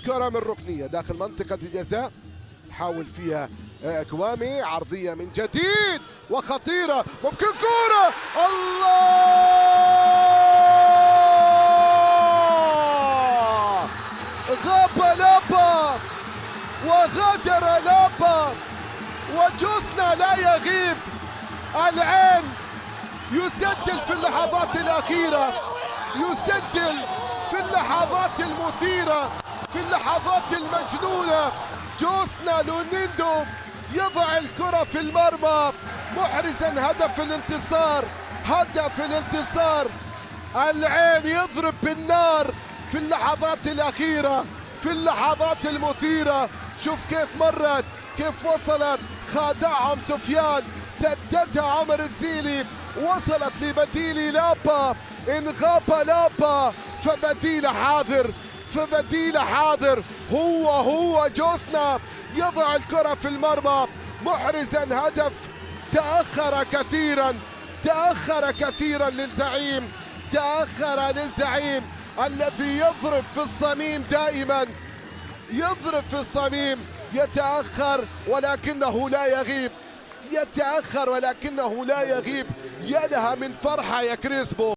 كرة من ركنية داخل منطقة الجزاء، حاول فيها كوامي، عرضية من جديد وخطيرة، ممكن كرة، الله! غاب لابا وغادر لابا وجوسنا لا يغيب. العين يسجل في اللحظات الأخيرة، يسجل في اللحظات المثيرة، في اللحظات المجنونة. جوسنا لونيندو يضع الكرة في المرمى محرزا هدف الانتصار، هدف الانتصار. العين يضرب بالنار في اللحظات الأخيرة، في اللحظات المثيرة. شوف كيف مرت، كيف وصلت، خادعهم سفيان، سددها عمر الزيلي، وصلت لبديل لابا. إن غاب لابا فبديل حاضر، فبديل حاضر. هو جوسنا يضع الكرة في المرمى محرزا هدف. تأخر كثيرا، تأخر كثيرا للزعيم، تأخر للزعيم الذي يضرب في الصميم دائما، يضرب في الصميم. يتأخر ولكنه لا يغيب، يتأخر ولكنه لا يغيب. يا لها من فرحة يا كريسبو.